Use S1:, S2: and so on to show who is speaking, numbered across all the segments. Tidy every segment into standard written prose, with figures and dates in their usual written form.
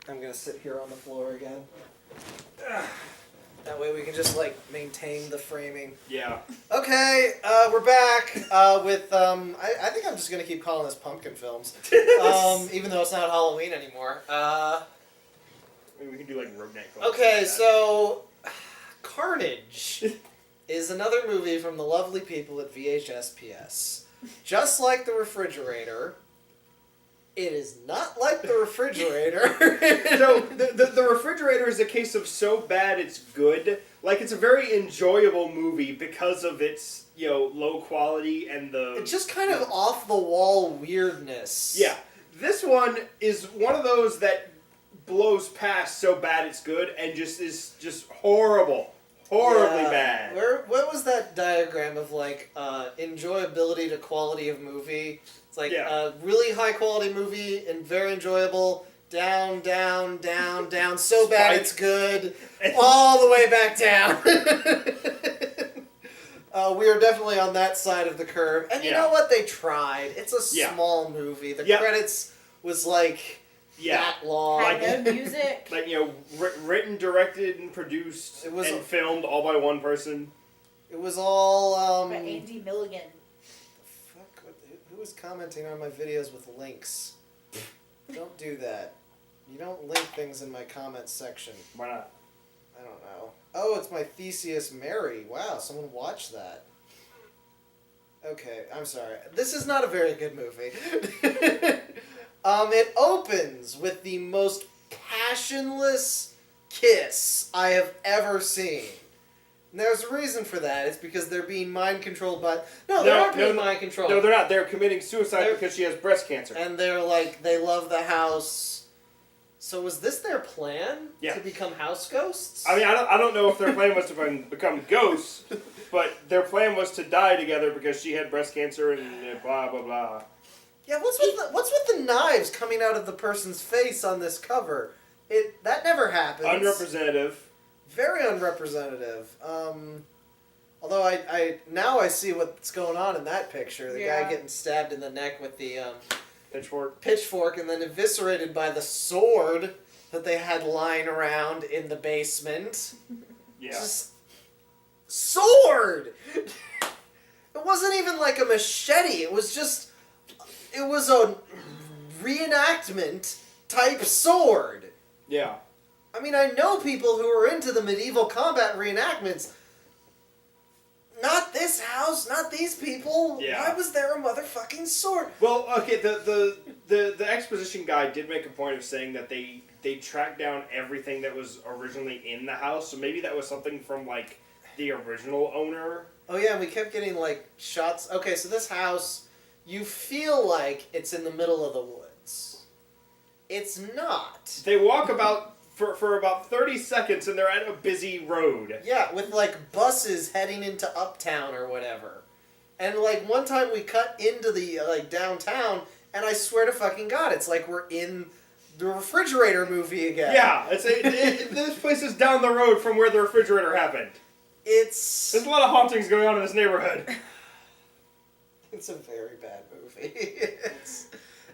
S1: I'm gonna sit here on the floor again. That way we can just, like, maintain the framing.
S2: Yeah.
S1: Okay, we're back with, I think I'm just gonna keep calling this Pumpkin Films. Even though it's not Halloween anymore.
S2: Maybe we can do, like, Roadneck films.
S1: Okay, so... Carnage is another movie from the lovely people at VHSPS. Just like The Refrigerator, it is not like The Refrigerator.
S2: So, the Refrigerator is a case of so bad it's good. Like, it's a very enjoyable movie because of its, low quality and the...
S1: It's just kind of off-the-wall weirdness.
S2: Yeah. This one is one of those that blows past so bad it's good and just is just horrible. Horribly bad.
S1: What was that diagram of, like, enjoyability to quality of movie? It's like a really high-quality movie and very enjoyable, down, down, down, down, so bad it's good, all the way back down. We are definitely on that side of the curve. And you know what? They tried. It's a small movie. The credits was, like... that long.
S3: Had no music.
S2: Like, written, directed, and produced, and filmed all by one person.
S1: It was all,
S3: By Andy Milligan.
S1: Fuck, who was commenting on my videos with links? Don't do that. You don't link things in my comments section.
S2: Why not?
S1: I don't know. Oh, it's my Theseus Mary. Wow, someone watched that. Okay, I'm sorry. This is not a very good movie. It opens with the most passionless kiss I have ever seen. And there's a reason for that. It's because they're being mind controlled by... No, they aren't being mind controlled.
S2: No, they're not. They're committing suicide because she has breast cancer.
S1: And they're like, they love the house. So was this their plan?
S2: Yeah.
S1: To become house ghosts?
S2: I mean, I don't know if their plan was to become ghosts, but their plan was to die together because she had breast cancer and blah, blah, blah.
S1: Yeah, what's with the knives coming out of the person's face on this cover? That never happens.
S2: Unrepresentative.
S1: Very unrepresentative. Although I now I see what's going on in that picture. The guy getting stabbed in the neck with the pitchfork and then eviscerated by the sword that they had lying around in the basement.
S2: Yeah.
S1: Just sword. It wasn't even like a machete. It was a reenactment type sword.
S2: Yeah.
S1: I mean, I know people who are into the medieval combat reenactments. Not this house, not these people.
S2: Yeah.
S1: Why was there a motherfucking sword?
S2: Well, okay, the exposition guy did make a point of saying that they tracked down everything that was originally in the house, so maybe that was something from, like, the original owner.
S1: Oh yeah, we kept getting, like, shots. Okay, so this house... You feel like it's in the middle of the woods. It's not.
S2: They walk about for about 30 seconds and they're at a busy road.
S1: Yeah, with like buses heading into Uptown or whatever. And like one time we cut into the like downtown and I swear to fucking God, it's like we're in the Refrigerator movie again.
S2: Yeah, this place is down the road from where the Refrigerator happened. There's a lot of hauntings going on in this neighborhood.
S1: It's a very bad movie.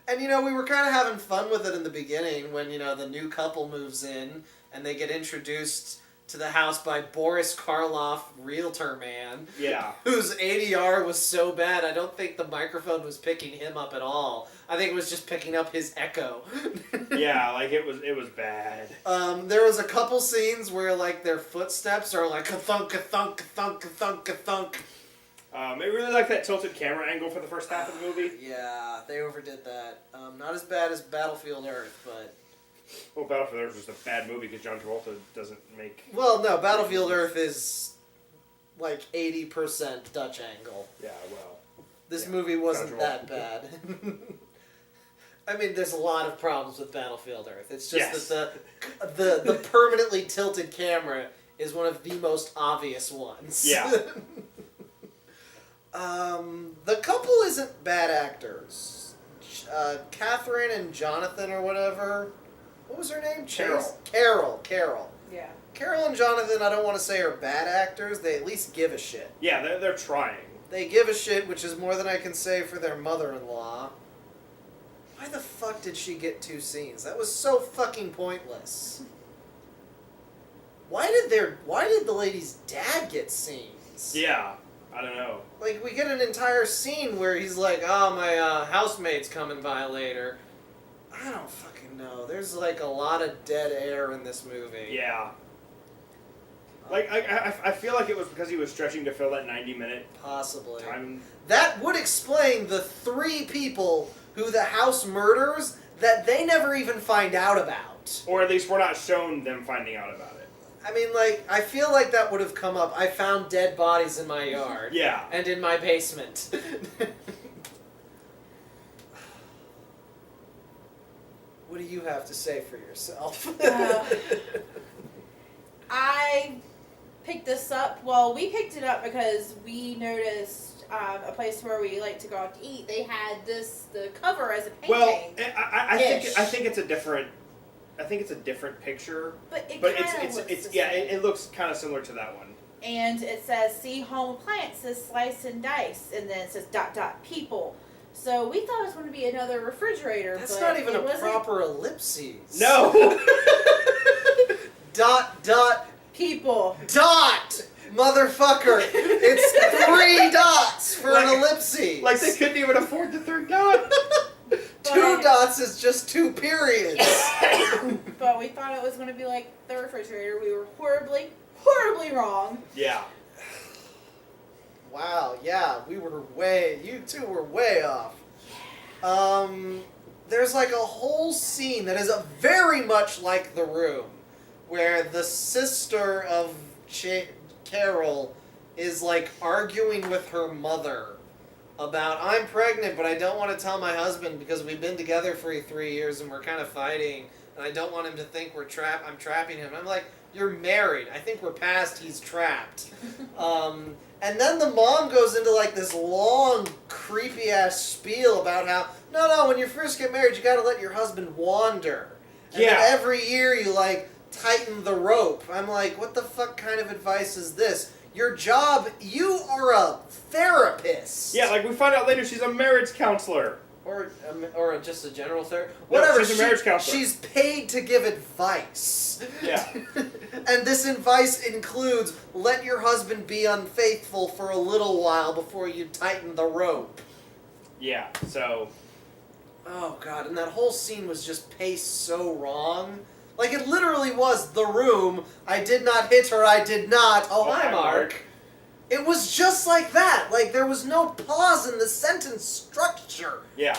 S1: And, we were kind of having fun with it in the beginning when, the new couple moves in and they get introduced to the house by Boris Karloff, realtor man.
S2: Yeah. Whose
S1: ADR was so bad, I don't think the microphone was picking him up at all. I think it was just picking up his echo.
S2: Yeah, like it was bad.
S1: There was a couple scenes where, like, their footsteps are like ka-thunk, ka-thunk, ka-thunk, ka-thunk, ka-thunk.
S2: I really like that tilted camera angle for the first half of the movie.
S1: Yeah, they overdid that. Not as bad as Battlefield Earth, but...
S2: Well, Battlefield Earth was a bad movie because John Travolta doesn't make...
S1: Well, no, Battlefield Earth is like 80% Dutch angle.
S2: Yeah, well...
S1: This movie wasn't that bad. I mean, there's a lot of problems with Battlefield Earth. It's just that the permanently tilted camera is one of the most obvious ones.
S2: Yeah.
S1: The couple isn't bad actors. Catherine and Jonathan or whatever. What was her name? Carol.
S3: Yeah.
S1: Carol and Jonathan, I don't want to say are bad actors. They at least give a shit.
S2: Yeah, they're trying.
S1: They give a shit, which is more than I can say for their mother-in-law. Why the fuck did she get 2 scenes? That was so fucking pointless. Why did the lady's dad get scenes?
S2: Yeah, I don't know.
S1: Like, we get an entire scene where he's like, oh, my housemate's coming by later. I don't fucking know. There's, like, a lot of dead air in this movie.
S2: Yeah. Like, I feel like it was because he was stretching to fill that 90-minute
S1: Possibly.
S2: time.
S1: That would explain the 3 people who the house murders that they never even find out about.
S2: Or at least we're not shown them finding out about it.
S1: I mean, like, I feel like that would have come up. I found dead bodies in my yard.
S2: Yeah.
S1: And in my basement. What do you have to say for yourself?
S3: I picked this up. Well, we picked it up because we noticed a place where we like to go out to eat. They had the cover as a painting.
S2: Well, I think it's a different. I think it's a different picture.
S3: But it
S2: looks kind of similar to that one.
S3: And it says, "See home appliances, slice and dice," and then it says ... people. So we thought it was going to be another refrigerator.
S1: That's
S3: but
S1: not even
S3: it
S1: a
S3: wasn't.
S1: proper ellipses.
S2: No. ...
S3: people.
S1: Motherfucker. It's 3 dots for an ellipses.
S2: Like they couldn't even afford the 3rd dot.
S1: 2 dots is just 2 periods.
S3: But we thought it was going to be like the refrigerator. We were horribly, horribly wrong.
S2: Yeah.
S1: Wow, yeah, you 2 were way off. There's like a whole scene that is very much like The Room, where the sister of Carol is like arguing with her mother about, I'm pregnant, but I don't want to tell my husband because we've been together for 3 years and we're kind of fighting, and I don't want him to think I'm trapping him. I'm like, you're married. I think we're past he's trapped. And then the mom goes into like this long, creepy ass spiel about how, no, when you first get married, you got to let your husband wander. And then every year you like tighten the rope. I'm like, what the fuck kind of advice is this? Your job, you are a therapist.
S2: Yeah, like we find out later she's a marriage counselor.
S1: Or just a general therapist.
S2: No,
S1: Whatever.
S2: she's a marriage counselor.
S1: She's paid to give advice.
S2: Yeah.
S1: And this advice includes, let your husband be unfaithful for a little while before you tighten the rope.
S2: Yeah, so...
S1: Oh, God, and that whole scene was just paced so wrong. Like, it literally was The Room. I did not hit her, I did not. Oh, hi, Mark. It was just like that. Like, there was no pause in the sentence structure.
S2: Yeah.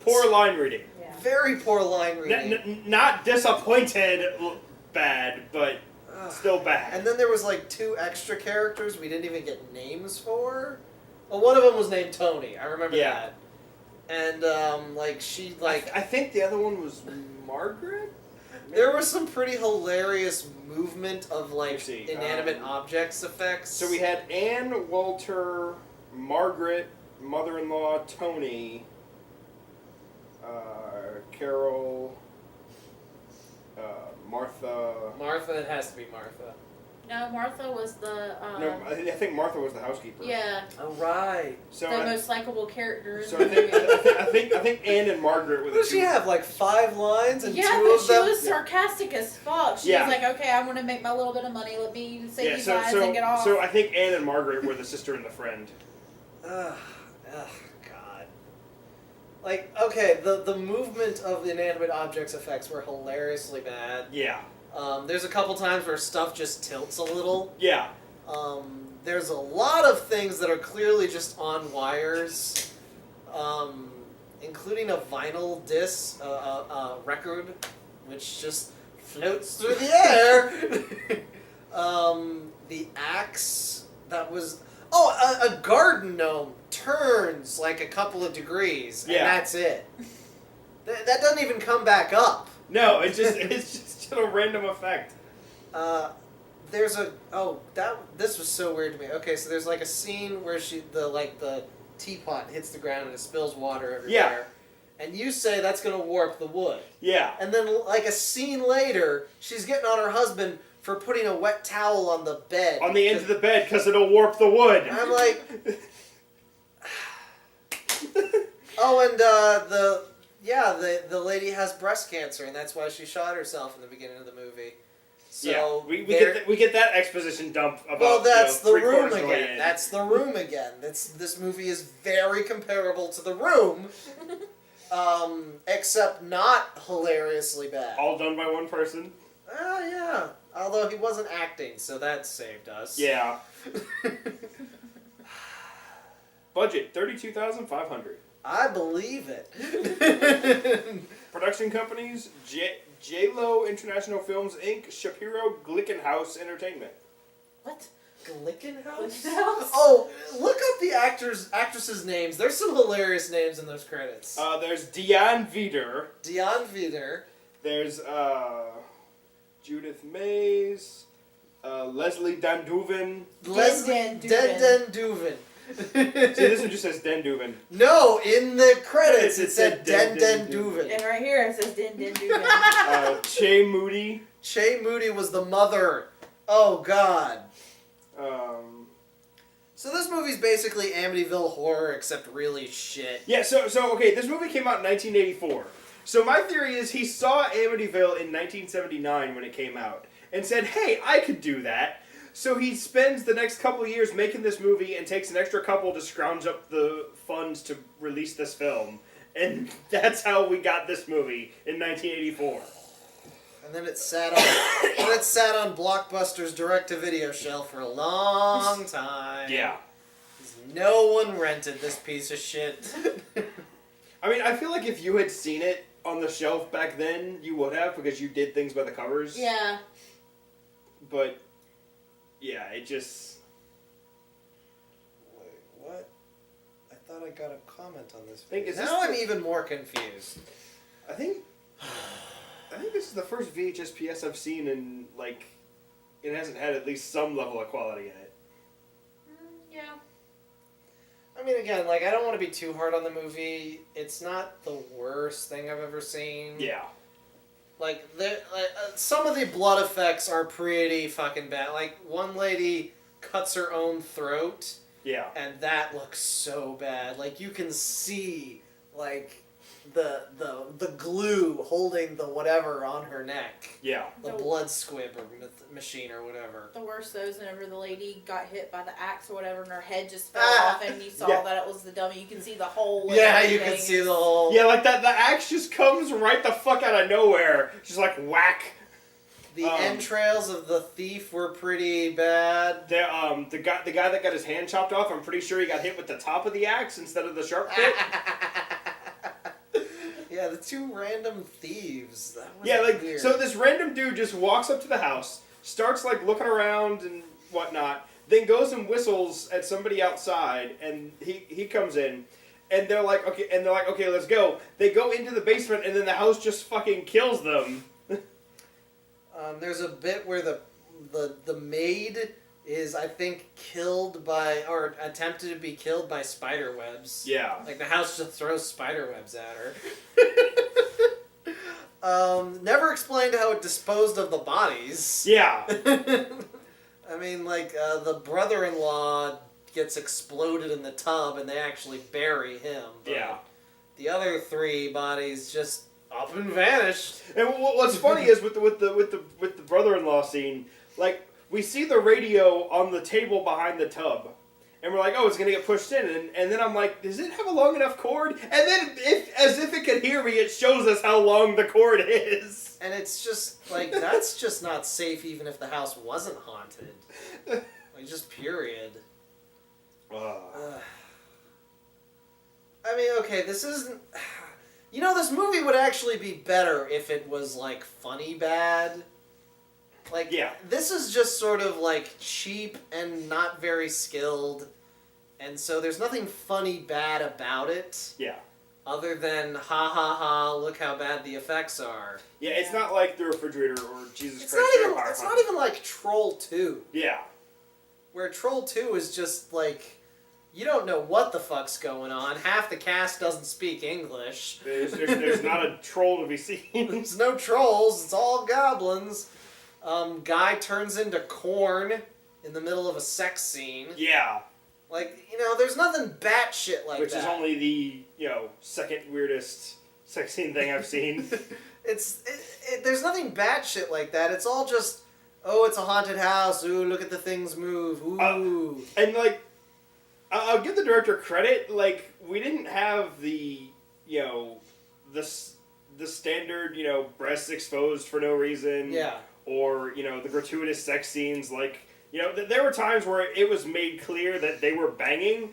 S2: Poor line reading.
S3: Yeah.
S1: Very poor line reading.
S2: Not disappointed bad, but still bad.
S1: And then there was, like, 2 extra characters we didn't even get names for. Well, one of them was named Tony. I remember that. And, like, she, like...
S2: I think the other one was Margaret?
S1: There was some pretty hilarious movement of, like,
S2: see,
S1: inanimate objects effects.
S2: So we had Anne, Walter, Margaret, mother-in-law, Tony, Carol, Martha...
S1: Martha, it has to be Martha.
S3: No, Martha was the...
S2: no, I think Martha was the housekeeper.
S3: Yeah.
S1: Oh, right.
S2: So
S3: the most likable character in
S2: So
S3: the movie.
S2: I think Anne and Margaret were the
S1: What did she have, like 5 lines and 2
S3: but
S1: of
S3: she
S1: them?
S3: was sarcastic as fuck. She was like, okay, I'm going to make my little bit of money. Let me say these lines and get off.
S2: So I think Anne and Margaret were the sister and the friend.
S1: Ugh, God. Like, okay, the movement of the inanimate objects effects were hilariously bad.
S2: Yeah.
S1: There's a couple times where stuff just tilts a little.
S2: Yeah.
S1: There's a lot of things that are clearly just on wires, including a vinyl disc, record, which just floats through the air. The axe that was... Oh, a garden gnome turns like a couple of degrees, and that's it. That doesn't even come back up.
S2: No, it's just a random effect.
S1: There's a this was so weird to me. Okay, so there's like a scene where the teapot hits the ground and it spills water everywhere.
S2: Yeah.
S1: And you say that's gonna warp the wood.
S2: Yeah.
S1: And then like a scene later, she's getting on her husband for putting a wet towel on the bed.
S2: On the end of the bed because it'll warp the wood.
S1: I'm like, oh, and Yeah, the lady has breast cancer, and that's why she shot herself in the beginning of the movie. So
S2: we get that exposition dump about.
S1: Well, that's the room
S2: of the way in.
S1: again. That's the room again. This movie is very comparable to The Room, except not hilariously bad.
S2: All done by one person.
S1: Yeah. Although he wasn't acting, so that saved us.
S2: Yeah. Budget $32,500.
S1: I believe it.
S2: Production companies: J-Lo International Films Inc., Shapiro Glickenhaus Entertainment.
S3: What?
S1: Glickenhaus?
S3: Glickenhaus?
S1: Oh, look up the actresses' names. There's some hilarious names in those credits.
S2: There's Diane Wieder.
S1: Diane Wieder.
S2: There's Judith Mays. Leslie Danduven.
S3: Den
S1: Duvin.
S2: See, this one just says Danduven.
S1: No, in the credits it said Den Duvin.
S3: And right here it says Den Duvin.
S2: Che Moody.
S1: Che Moody was the mother. Oh, God. So this movie's basically Amityville Horror, except really shit.
S2: Yeah, so okay, this movie came out in 1984. So my theory is he saw Amityville in 1979 when it came out, and said, hey, I could do that. So he spends the next couple of years making this movie and takes an extra couple to scrounge up the funds to release this film. And that's how we got this movie in 1984.
S1: And then it sat on Blockbuster's direct-to-video shelf for a long time.
S2: Yeah.
S1: No one rented this piece of shit.
S2: I mean, I feel like if you had seen it on the shelf back then, you would have, because you did things by the covers.
S3: Yeah.
S2: But, yeah, it just...
S1: Wait, what? I thought I got a comment on this.
S2: Is
S1: Now
S2: this
S1: I'm even more confused.
S2: I think this is the first VHS PS I've seen in, like, it hasn't had at least some level of quality in it.
S3: Yeah.
S1: I mean, again, like, I don't want to be too hard on the movie. It's not the worst thing I've ever seen.
S2: Yeah.
S1: Like, some of the blood effects are pretty fucking bad. Like, one lady cuts her own throat.
S2: Yeah.
S1: And that looks so bad. Like, you can see, like, the glue holding the whatever on her neck.
S2: Yeah.
S1: The blood squib or machine or whatever.
S3: The worst though is whenever the lady got hit by the axe or whatever and her head just fell off and you saw that it was the dummy. You can see the hole.
S1: Yeah, you can see the hole.
S2: Yeah, like that. The axe just comes right the fuck out of nowhere. Just like whack.
S1: The entrails of the thief were pretty bad.
S2: The guy that got his hand chopped off, I'm pretty sure he got hit with the top of the axe instead of the sharp tip.
S1: Yeah, the two random thieves. That was weird.
S2: So this random dude just walks up to the house, starts like looking around and whatnot, then goes and whistles at somebody outside, and he comes in, and they're like, okay, let's go. They go into the basement, and then the house just fucking kills them.
S1: There's a bit where the maid is, I think, killed by, or attempted to be killed by spider webs.
S2: Yeah.
S1: Like, the house just throws spider webs at her. Never explained how it disposed of the bodies.
S2: Yeah.
S1: I mean, like, the brother-in-law gets exploded in the tub and they actually bury him.
S2: Yeah.
S1: The other three bodies just up and vanished.
S2: And what's funny is with the brother-in-law scene, like, we see the radio on the table behind the tub, and we're like, oh, it's gonna get pushed in, and then I'm like, does it have a long enough cord? And then, as if it could hear me, it shows us how long the cord is.
S1: And it's just, like, that's just not safe even if the house wasn't haunted. Like, just period. I mean, okay, this isn't... You know, this movie would actually be better if it was, like, funny bad. Like,
S2: yeah.
S1: This is just sort of, like, cheap and not very skilled. And so there's nothing funny bad about it.
S2: Yeah.
S1: Other than, ha ha ha, look how bad the effects are.
S2: Yeah, it's not like The Refrigerator or Jesus Christ.
S1: It's not even like Troll 2.
S2: Yeah.
S1: Where Troll 2 is just, like... You don't know what the fuck's going on. Half the cast doesn't speak English.
S2: There's not a troll to be seen.
S1: There's no trolls. It's all goblins. Guy turns into corn in the middle of a sex scene.
S2: Yeah.
S1: Like, you know, there's nothing batshit like
S2: Which
S1: that.
S2: is only the, second weirdest sex scene thing I've seen.
S1: There's nothing bad shit like that. It's all just, oh, it's a haunted house. Ooh, look at the things move. Ooh.
S2: And like, I'll give the director credit. Like, we didn't have the, you know, the standard, you know, breasts exposed for no reason.
S1: Yeah.
S2: Or, you know, the gratuitous sex scenes. Like, you know, there were times where it was made clear that they were banging,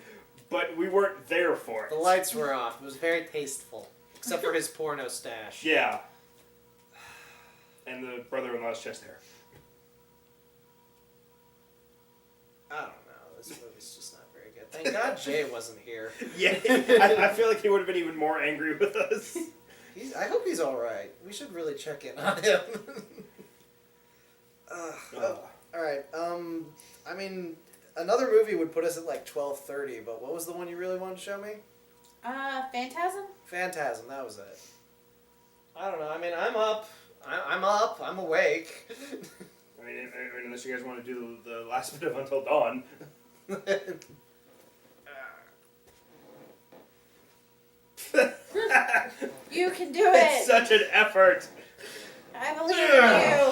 S2: but we weren't there for it.
S1: The lights were off. It was very tasteful. Except for his porno stash.
S2: Yeah. And the brother-in-law's chest hair.
S1: I don't know. This movie's just not very good. Thank God Jay wasn't here.
S2: Yeah, I feel like he would have been even more angry with us.
S1: I hope he's alright. We should really check in on him. Alright, I mean, another movie would put us at like 12:30, but what was the one you really wanted to show me?
S3: Phantasm?
S1: Phantasm, that was it. I don't know, I mean, I'm up. I'm awake.
S2: I mean, unless you guys want to do the last bit of Until Dawn.
S3: You can do
S2: It's
S3: it!
S2: such an effort.
S3: I believe in you!